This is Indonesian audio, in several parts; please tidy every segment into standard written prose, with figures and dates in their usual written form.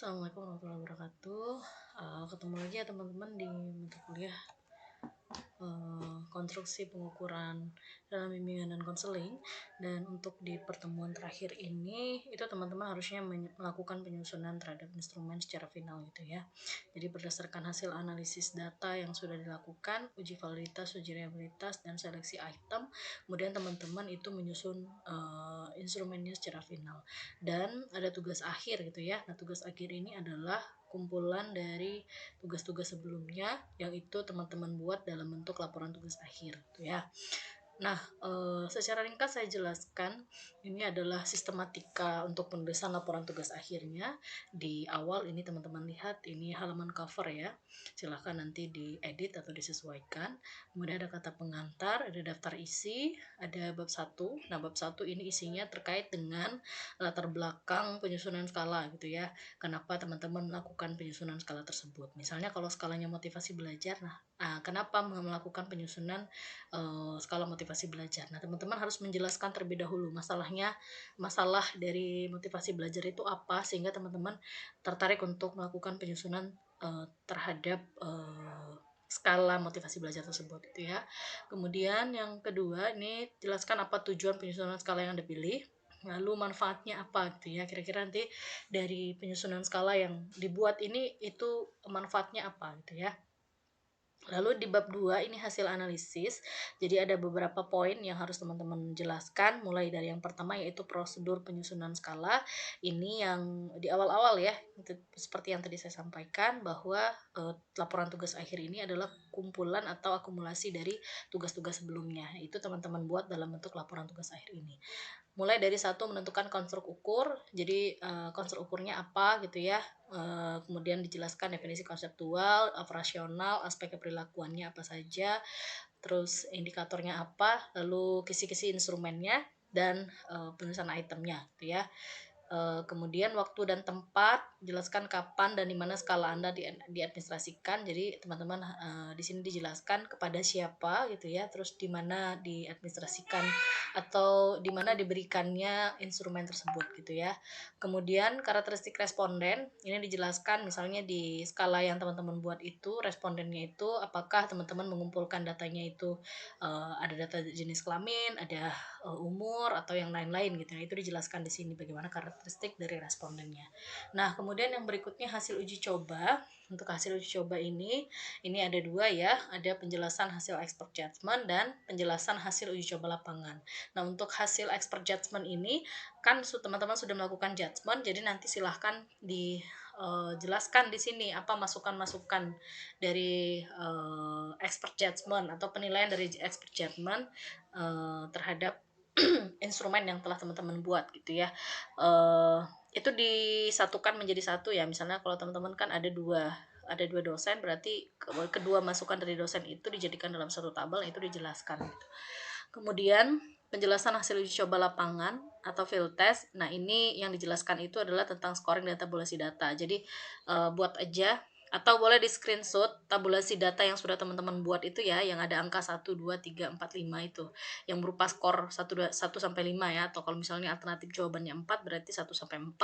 Assalamualaikum warahmatullahi wabarakatuh. Ketemu lagi ya teman-teman di mata kuliah konstruksi pengukuran dalam bimbingan dan konseling. Dan untuk di pertemuan terakhir ini itu teman-teman harusnya melakukan penyusunan terhadap instrumen secara final gitu ya. Jadi berdasarkan hasil analisis data yang sudah dilakukan, uji validitas, uji reliabilitas, dan seleksi item, kemudian teman-teman itu menyusun instrumennya secara final. Dan ada tugas akhir gitu ya. Nah, tugas akhir ini adalah kumpulan dari tugas-tugas sebelumnya yang itu teman-teman buat dalam bentuk laporan tugas akhir gitu ya. Nah, secara ringkas saya jelaskan, ini adalah sistematika untuk penulisan laporan tugas akhirnya. Di awal ini teman-teman lihat, ini halaman cover ya. Silahkan nanti diedit atau disesuaikan. Kemudian ada kata pengantar, ada daftar isi, ada bab 1. Nah, bab 1 ini isinya terkait dengan latar belakang penyusunan skala gitu ya. Kenapa teman-teman melakukan penyusunan skala tersebut. Misalnya kalau skalanya motivasi belajar, kenapa melakukan penyusunan skala motivasi belajar. Nah, teman-teman harus menjelaskan terlebih dahulu masalah dari motivasi belajar itu apa, sehingga teman-teman tertarik untuk melakukan penyusunan terhadap skala motivasi belajar tersebut gitu ya. Kemudian yang kedua, ini jelaskan apa tujuan penyusunan skala yang dipilih. Lalu manfaatnya apa gitu ya, kira-kira nanti dari penyusunan skala yang dibuat ini itu manfaatnya apa gitu ya. Lalu di bab 2 ini hasil analisis. Jadi ada beberapa poin yang harus teman-teman jelaskan, mulai dari yang pertama yaitu prosedur penyusunan skala. Ini yang di awal-awal ya, seperti yang tadi saya sampaikan bahwa laporan tugas akhir ini adalah kumpulan atau akumulasi dari tugas-tugas sebelumnya. Itu teman-teman buat dalam bentuk laporan tugas akhir ini. Mulai dari satu, menentukan konstruk ukur. Jadi konstruk ukurnya apa gitu ya. Kemudian dijelaskan definisi konseptual, operasional, aspek perilakuannya apa saja, terus indikatornya apa, lalu kisi-kisi instrumennya, dan penulisan itemnya gitu ya. Kemudian waktu dan tempat, jelaskan kapan dan di mana skala Anda diadministrasikan. Jadi teman-teman di sini dijelaskan kepada siapa gitu ya, terus di mana diadministrasikan atau di mana diberikannya instrumen tersebut gitu ya. Kemudian karakteristik responden, ini dijelaskan misalnya di skala yang teman-teman buat itu, respondennya itu apakah teman-teman mengumpulkan datanya itu ada data jenis kelamin, ada umur atau yang lain-lain gitu ya. Itu dijelaskan di sini bagaimana karakteristik dari respondennya. Nah, kemudian yang berikutnya hasil uji coba. Untuk hasil uji coba ini ada dua ya, ada penjelasan hasil expert judgment dan penjelasan hasil uji coba lapangan. Nah, untuk hasil expert judgment ini kan teman-teman sudah melakukan judgment, jadi nanti silahkan dijelaskan di sini apa masukan-masukan dari expert judgment atau penilaian dari expert judgment terhadap instrumen yang telah teman-teman buat gitu ya. Itu disatukan menjadi satu ya. Misalnya kalau teman-teman kan ada dua dosen, berarti kedua masukan dari dosen itu dijadikan dalam satu tabel, itu dijelaskan gitu. Kemudian penjelasan hasil uji coba lapangan atau field test. Nah, ini yang dijelaskan itu adalah tentang scoring dan tabulasi data. Jadi buat aja atau boleh di screenshot tabulasi data yang sudah teman-teman buat itu ya, yang ada angka 1, 2, 3, 4, 5 itu, yang berupa skor 1 sampai 5 ya, atau kalau misalnya alternatif jawabannya 4 berarti 1 sampai 4,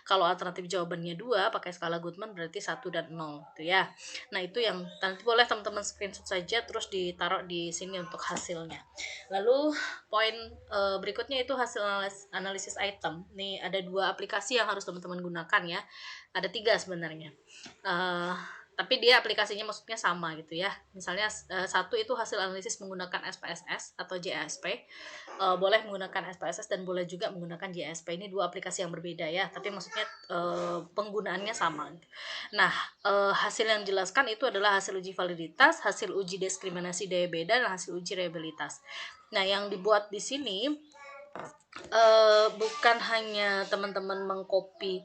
kalau alternatif jawabannya 2 pakai skala Goodman berarti 1 dan 0 gitu ya. Nah, itu yang nanti boleh teman-teman screenshot saja terus ditaruh di sini untuk hasilnya. Lalu poin berikutnya itu hasil analisis item. Nih ada dua aplikasi yang harus teman-teman gunakan ya. Ada 3 sebenarnya. Tapi dia aplikasinya maksudnya sama gitu ya. Misalnya satu itu hasil analisis menggunakan SPSS atau JSP. Boleh menggunakan SPSS dan boleh juga menggunakan JSP. Ini dua aplikasi yang berbeda ya, tapi maksudnya penggunaannya sama. Nah, hasil yang dijelaskan itu adalah hasil uji validitas, hasil uji diskriminasi daya beda, dan hasil uji reliabilitas. Nah, yang dibuat di sini bukan hanya teman-teman mengcopy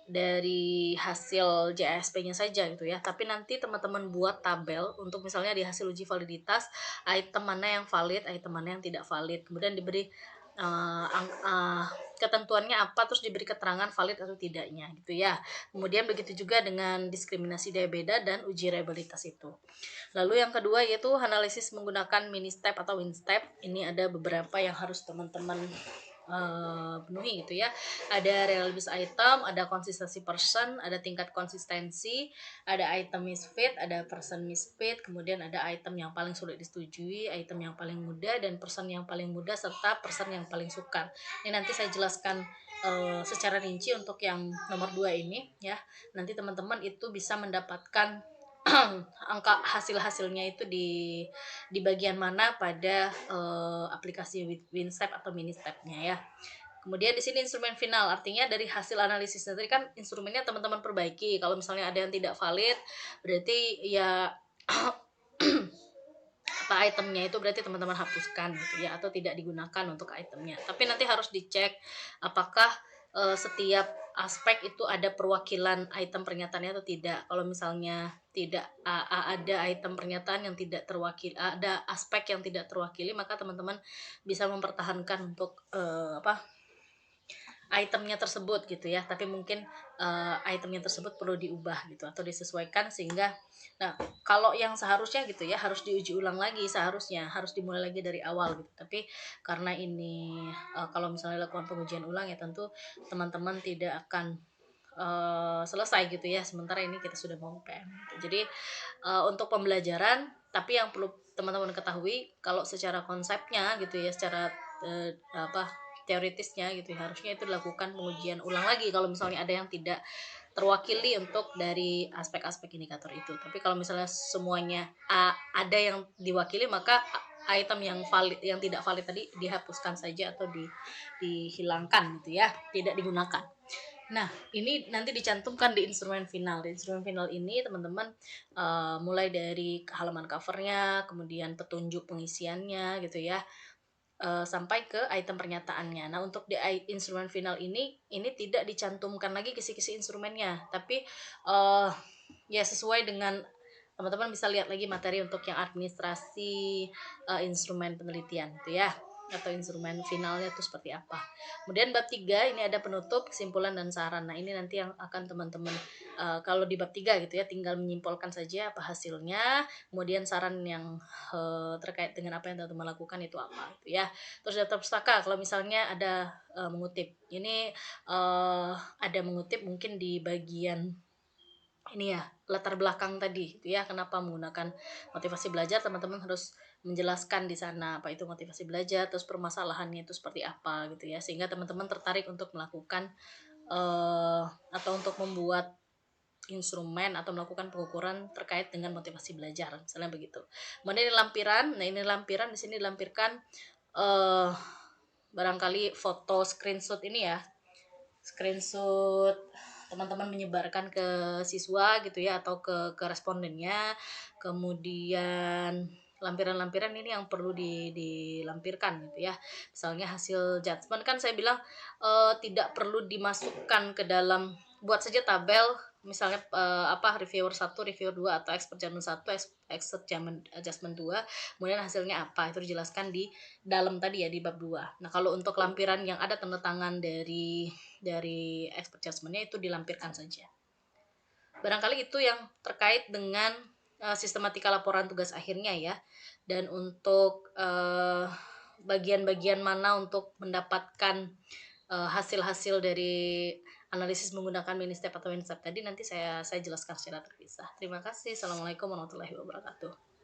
dari hasil JSP-nya saja gitu ya, tapi nanti teman-teman buat tabel untuk misalnya di hasil uji validitas item mana yang valid, item mana yang tidak valid, kemudian diberi ketentuannya apa, terus diberi keterangan valid atau tidaknya gitu ya. Kemudian begitu juga dengan diskriminasi daya beda dan uji reliabilitas itu. Lalu yang kedua yaitu analisis menggunakan mini step atau win step. Ini ada beberapa yang harus teman-teman penuhi gitu ya. Ada reliable item, ada konsistensi person, ada tingkat konsistensi, ada item misfit, ada person misfit, kemudian ada item yang paling sulit disetujui, item yang paling mudah, dan person yang paling mudah, serta person yang paling sukar. Ini nanti saya jelaskan secara rinci untuk yang nomor 2 ini ya. Nanti teman-teman itu bisa mendapatkan angka hasil-hasilnya itu di bagian mana pada aplikasi WinStep atau MiniStep-nya ya. Kemudian di sini instrumen final, artinya dari hasil analisis tadi kan instrumennya teman-teman perbaiki. Kalau misalnya ada yang tidak valid, berarti ya apa itemnya itu berarti teman-teman hapuskan gitu ya, atau tidak digunakan untuk itemnya. Tapi nanti harus dicek apakah setiap aspek itu ada perwakilan item pernyataannya atau tidak. Kalau misalnya tidak ada item pernyataan yang tidak terwakili, ada aspek yang tidak terwakili, maka teman-teman bisa mempertahankan untuk itemnya tersebut gitu ya, tapi mungkin itemnya tersebut perlu diubah gitu atau disesuaikan, sehingga nah kalau yang seharusnya gitu ya harus diuji ulang lagi, seharusnya harus dimulai lagi dari awal gitu. Tapi karena ini kalau misalnya lakukan pengujian ulang ya tentu teman-teman tidak akan selesai gitu ya, sementara ini kita sudah mau UPM gitu. Jadi untuk pembelajaran, tapi yang perlu teman-teman ketahui kalau secara konsepnya gitu ya, secara teoritisnya gitu ya, harusnya itu dilakukan pengujian ulang lagi kalau misalnya ada yang tidak terwakili untuk dari aspek-aspek indikator itu. Tapi kalau misalnya semuanya ada yang diwakili, maka item yang valid, yang tidak valid tadi dihapuskan saja atau dihilangkan gitu ya, tidak digunakan. Nah, ini nanti dicantumkan di instrumen final. Di instrumen final ini teman-teman mulai dari halaman covernya, kemudian petunjuk pengisiannya gitu ya, sampai ke item pernyataannya. Nah, untuk di instrumen final ini tidak dicantumkan lagi kisi-kisi instrumennya, tapi ya sesuai dengan teman-teman bisa lihat lagi materi untuk yang administrasi instrumen penelitian gitu ya, atau instrumen finalnya itu seperti apa. Kemudian bab 3 ini ada penutup, kesimpulan, dan saran. Nah, ini nanti yang akan teman-teman kalau di bab 3 gitu ya, tinggal menyimpulkan saja apa hasilnya, kemudian saran yang terkait dengan apa yang teman-teman lakukan itu apa gitu ya. Terus daftar pustaka, kalau misalnya ada mengutip. Ini ada mengutip mungkin di bagian ini ya, latar belakang tadi itu ya, kenapa menggunakan motivasi belajar, teman-teman harus menjelaskan di sana apa itu motivasi belajar, terus permasalahannya itu seperti apa gitu ya, sehingga teman-teman tertarik untuk melakukan atau untuk membuat instrumen atau melakukan pengukuran terkait dengan motivasi belajar, misalnya begitu. Kemudian ini lampiran, nah ini lampiran, di sini dilampirkan barangkali foto screenshot ini ya, screenshot teman-teman menyebarkan ke siswa gitu ya, atau ke respondennya. Kemudian lampiran-lampiran ini yang perlu dilampirkan gitu ya, misalnya hasil judgement kan saya bilang tidak perlu dimasukkan ke dalam, buat saja tabel misalnya reviewer 1, reviewer 2, atau expert judgment 1, expert adjustment 2, kemudian hasilnya apa itu dijelaskan di dalam tadi ya, di bab 2. Nah, kalau untuk lampiran yang ada tanda tangan dari expert judgment-nya itu dilampirkan saja. Barangkali itu yang terkait dengan sistematika laporan tugas akhirnya ya. Dan untuk bagian-bagian mana untuk mendapatkan hasil-hasil dari analisis menggunakan Ministep atau Winstep tadi, nanti saya jelaskan secara terpisah. Terima kasih. Assalamualaikum warahmatullahi wabarakatuh.